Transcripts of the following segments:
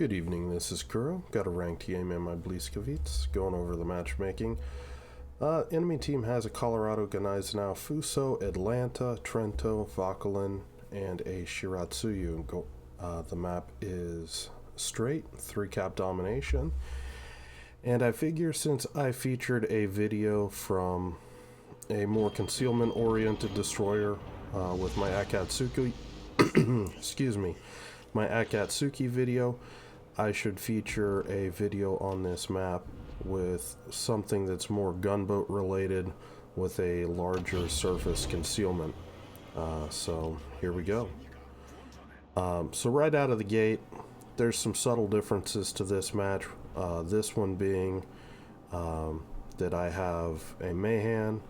Good evening, this is Kuro. Got a ranked game in my Blyskawica, going over the matchmaking. Enemy team has a Colorado Gneisenau, Fuso, Atlanta, Trento, Vauquelin, and a Shiratsuyu. The map is Strait, 3-cap domination. And I figure since I featured a video from a more concealment-oriented destroyer with my Akatsuki, excuse me, my Akatsuki video, I should feature a video on this map with something that's more gunboat related with a larger surface concealment. So here we go. So right out of the gate, there's some subtle differences to this match. This one being that I have a Mahan,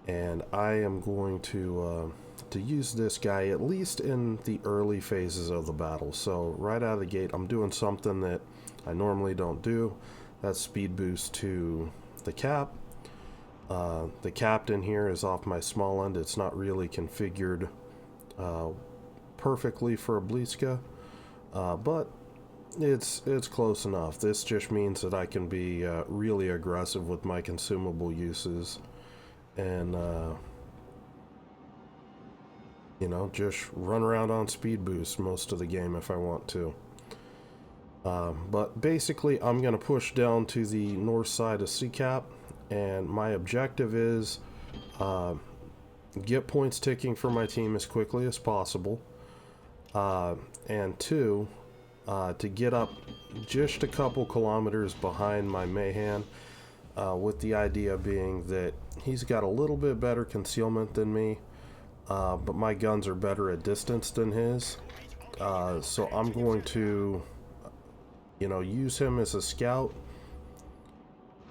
and I am going to use this guy at least in the early phases of the battle. So right out of the gate, I'm doing something that I normally don't do. That's speed boost to the cap. The captain here is off my small end. It's not really configured perfectly for a Blyska, but it's close enough. This just means that I can be really aggressive with my consumable uses, and just run around on speed boost most of the game if I want to. But basically, I'm going to push down to the north side of CCAP, and my objective is get points ticking for my team as quickly as possible, and two, to get up just a couple kilometers behind my Mahan, with the idea being that he's got a little bit better concealment than me, but my guns are better at distance than his. So I'm going to, use him as a scout.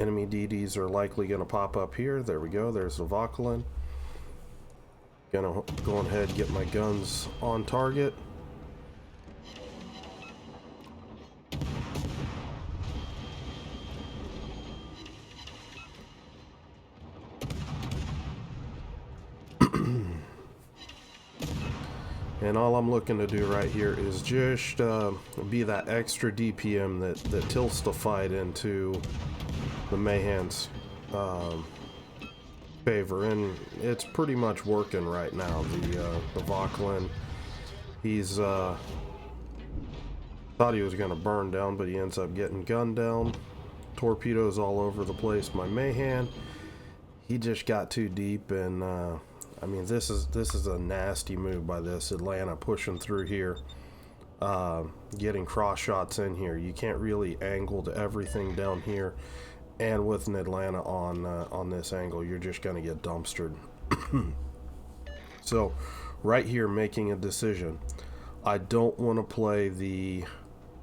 Enemy DDs are likely going to pop up here. There we go. There's the Vauquelin. Gonna go ahead and get my guns on target. And all I'm looking to do right here is just be that extra DPM that tilts the fight into the Mahan's favor, and it's pretty much working right now. The Vauquelin, he's thought he was going to burn down, but he ends up getting gunned down. Torpedoes all over the place. My Mahan, he just got too deep, and I mean, this is a nasty move by this Atlanta, pushing through here, getting cross shots in here. You can't really angle to everything down here, and with an Atlanta on this angle, you're just gonna get dumpstered. So, right here, making a decision. I don't want to play the,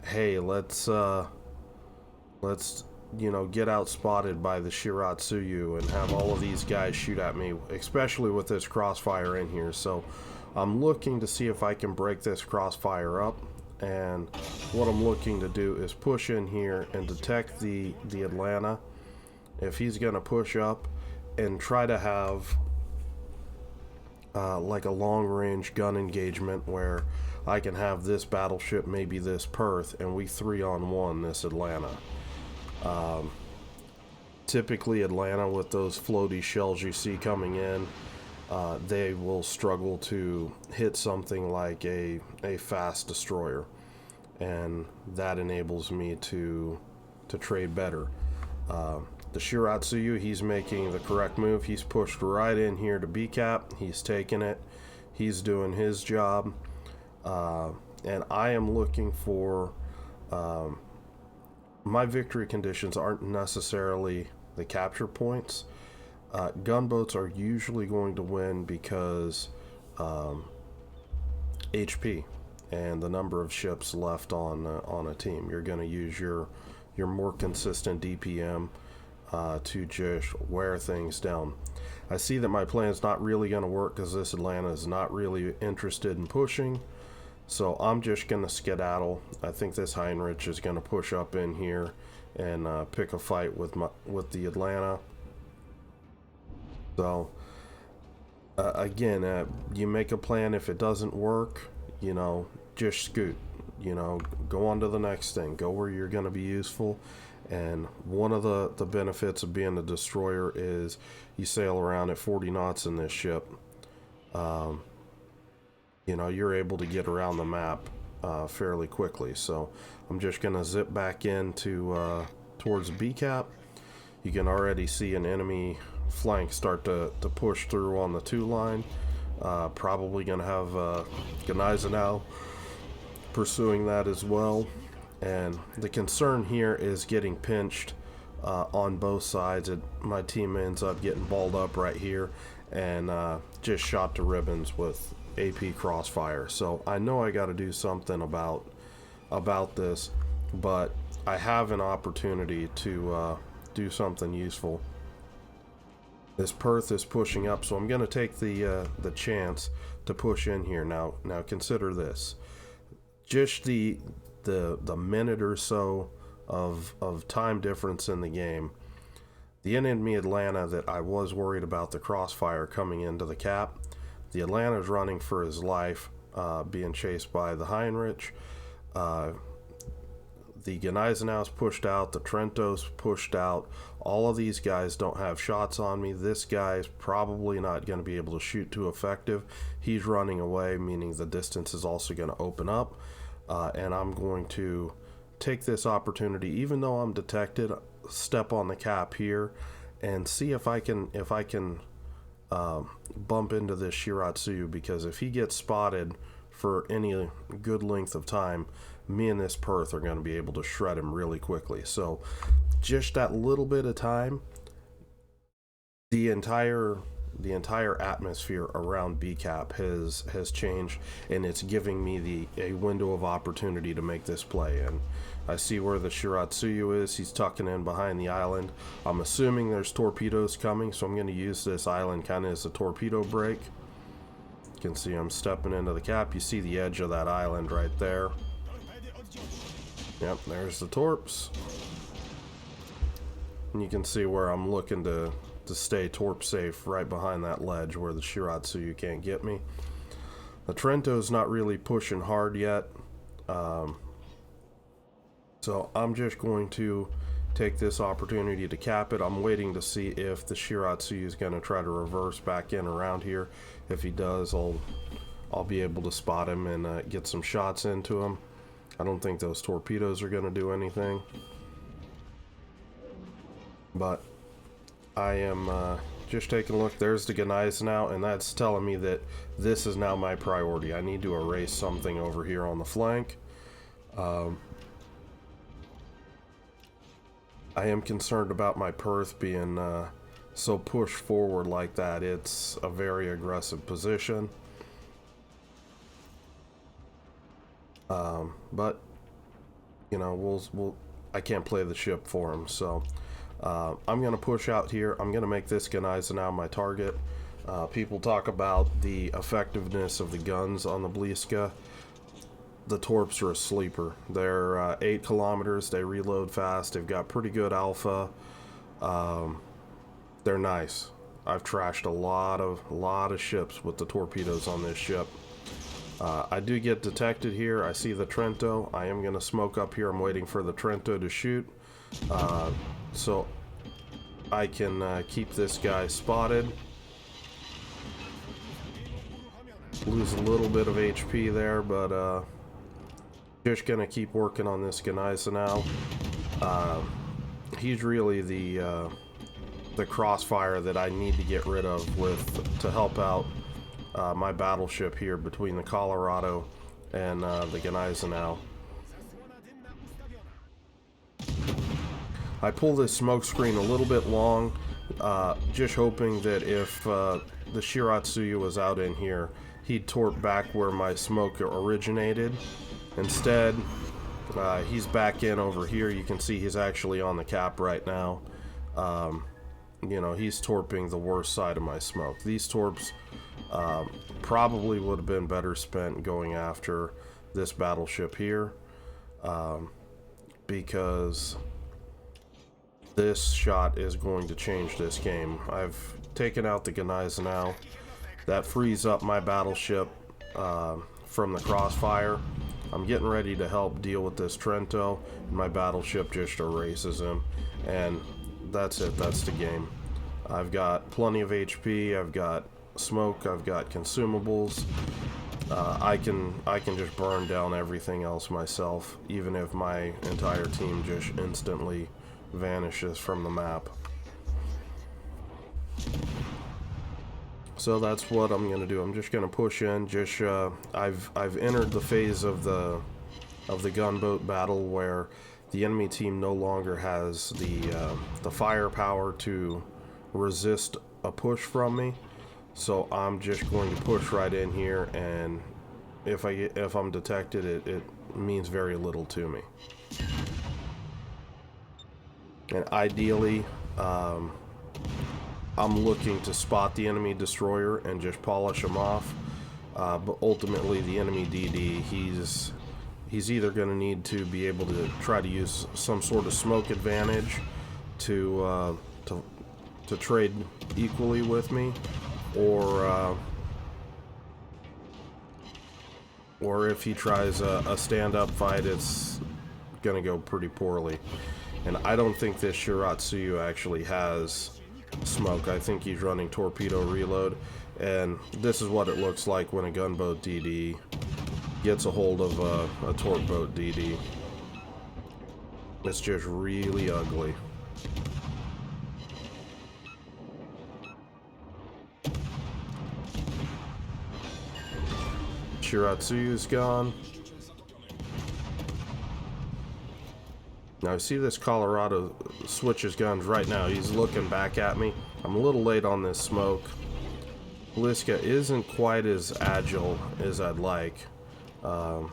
hey, let's get out spotted by the Shiratsuyu and have all of these guys shoot at me, especially with this crossfire in here. So I'm looking to see if I can break this crossfire up, and what I'm looking to do is push in here and detect the Atlanta if he's gonna push up, and try to have like a long range gun engagement where I can have this battleship, maybe this Perth, and we 3-on-1 this Atlanta. Typically Atlanta, with those floaty shells you see coming in, they will struggle to hit something like a fast destroyer, and that enables me to trade better. The Shiratsuyu, he's making the correct move. He's pushed right in here to B-cap. He's taking it. He's doing his job, and I am looking for my victory conditions aren't necessarily the capture points. Gunboats are usually going to win because HP and the number of ships left on a team. You're going to use your more consistent DPM to just wear things down. I see that my plan is not really going to work because this Atlanta is not really interested in pushing. So I'm just going to skedaddle. I think this Heinrich is going to push up in here and pick a fight with the Atlanta. So again, you make a plan. If it doesn't work, just scoot. you know, go on to the next thing. Go where you're going to be useful. And one of the benefits of being a destroyer is you sail around at 40 knots in this ship. You know, you're able to get around the map fairly quickly. So I'm just going to zip back into towards B cap. You can already see an enemy flank start to push through on the 2 line. Probably going to have Gunboats pursuing that as well. And the concern here is getting pinched on both sides. My team ends up getting balled up right here and just shot to ribbons with AP crossfire. So I know I got to do something about this, but I have an opportunity to do something useful. This Perth is pushing up, so I'm going to take the chance to push in here. Now consider this: just the minute or so of time difference in the game. The enemy Atlanta that I was worried about the crossfire coming into the cap. The Atlanta's running for his life, being chased by the Heinrich. The Gneisenau's pushed out, the Trento's pushed out. All of these guys don't have shots on me. This guy's probably not going to be able to shoot too effective. He's running away, meaning the distance is also going to open up. And I'm going to take this opportunity, even though I'm detected, step on the cap here and see if I can bump into this Shiratsuyu, because if he gets spotted for any good length of time, me and this Perth are going to be able to shred him really quickly. So just that little bit of time, the entire atmosphere around BCAP has changed, and it's giving me a window of opportunity to make this play. And I see where the Shiratsuyu is. He's tucking in behind the island. I'm assuming there's torpedoes coming, so I'm going to use this island kind of as a torpedo break. You can see I'm stepping into the cap. You see the edge of that island right there. Yep, there's the torps. And you can see where I'm looking to stay torp safe right behind that ledge where the Shiratsuyu can't get me. The Trento's not really pushing hard yet. So I'm just going to take this opportunity to cap it. I'm waiting to see if the Shiratsuyu is going to try to reverse back in around here. If he does, I'll be able to spot him and get some shots into him. I don't think those torpedoes are going to do anything. But I am just taking a look. There's the Gneisenau, and that's telling me that this is now my priority. I need to erase something over here on the flank. I am concerned about my Perth being so pushed forward like that. It's a very aggressive position. But you know, I can't play the ship for him, so I'm gonna push out here. I'm gonna make this Gneisenau my target. People talk about the effectiveness of the guns on the Blyska. The torps are a sleeper. They're 8 kilometers. They reload fast. They've got pretty good alpha. They're nice. I've trashed a lot of ships with the torpedoes on this ship. I do get detected here. I see the Trento. I am going to smoke up here. I'm waiting for the Trento to shoot. So I can keep this guy spotted. Lose a little bit of HP there, but just going to keep working on this Gneisenau. He's really the crossfire that I need to get rid of to help out my battleship here between the Colorado and the Gneisenau. I pull this smoke screen a little bit long, just hoping that if the Shiratsuyu was out in here, he'd torp back where my smoke originated. Instead, he's back in over here. You can see he's actually on the cap right now. You know, he's torping the worst side of my smoke. These torps probably would have been better spent going after this battleship here, because this shot is going to change this game. I've taken out the Gneisenau. That frees up my battleship from the crossfire. I'm getting ready to help deal with this Trento, and my battleship just erases him, and that's it. That's the game. I've got plenty of HP, I've got smoke, I've got consumables. I can just burn down everything else myself, even if my entire team just instantly vanishes from the map. So that's what I'm gonna do. I'm just gonna push in. Just I've entered the phase of the gunboat battle where the enemy team no longer has the firepower to resist a push from me. So I'm just going to push right in here, and if I'm detected, it means very little to me. And ideally, I'm looking to spot the enemy destroyer and just polish him off. But ultimately, the enemy DD, he's either going to need to be able to try to use some sort of smoke advantage to trade equally with me, or if he tries a stand-up fight, it's going to go pretty poorly. And I don't think this Shiratsuyu actually has smoke. I think he's running torpedo reload, and this is what it looks like when a gunboat DD gets a hold of a torque boat DD. It's just really ugly. Shiratsuyu's gone. Now I see this Colorado switches guns right now. He's looking back at me. I'm a little late on this smoke. Blyska isn't quite as agile as I'd like. But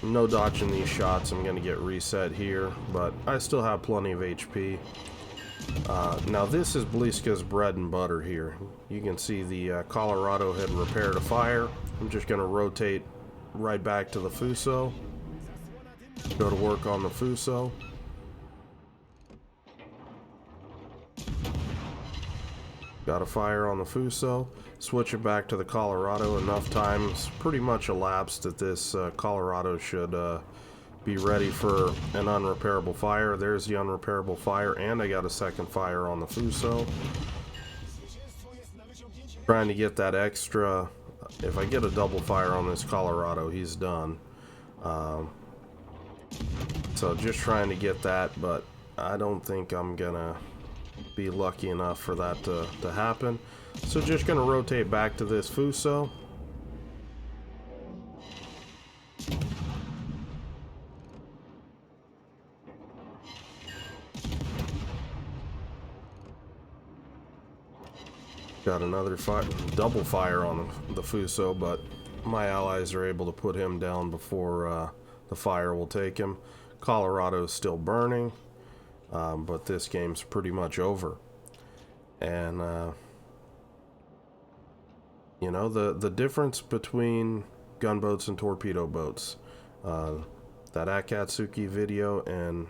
no dodging these shots. I'm going to get reset here, but I still have plenty of HP. Now this is Blyska's bread and butter here. You can see the Colorado had repaired a fire. I'm just going to rotate right back to the Fuso. Go to work on the Fuso. Got a fire on the Fuso. Switch it back to the Colorado. Enough time's pretty much elapsed that this Colorado should be ready for an unrepairable fire. There's the unrepairable fire, and I got a second fire on the Fuso. Trying to get that extra. If I get a double fire on this Colorado, he's done. So just trying to get that, but I don't think I'm gonna be lucky enough for that to happen. So just gonna rotate back to this Fuso. Got another double fire on the Fuso, but my allies are able to put him down before the fire will take him. Colorado's still burning, but this game's pretty much over. And you know, the difference between gunboats and torpedo boats, that Akatsuki video and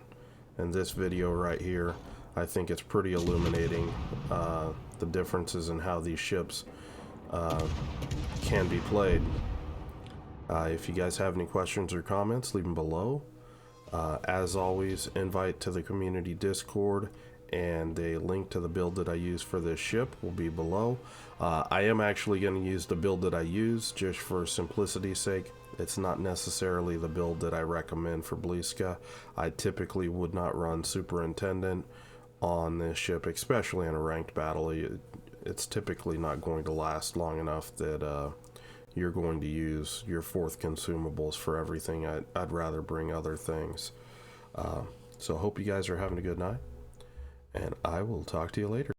this video right here, I think it's pretty illuminating, the differences in how these ships can be played. If you guys have any questions or comments, leave them below. As always, invite to the community Discord, and a link to the build that I use for this ship will be below. I am actually going to use the build that I use just for simplicity's sake. It's not necessarily the build that I recommend for Blyska. I typically would not run Superintendent on this ship, especially in a ranked battle. It's typically not going to last long enough that you're going to use your fourth consumables for everything. I'd rather bring other things. So hope you guys are having a good night, and I will talk to you later.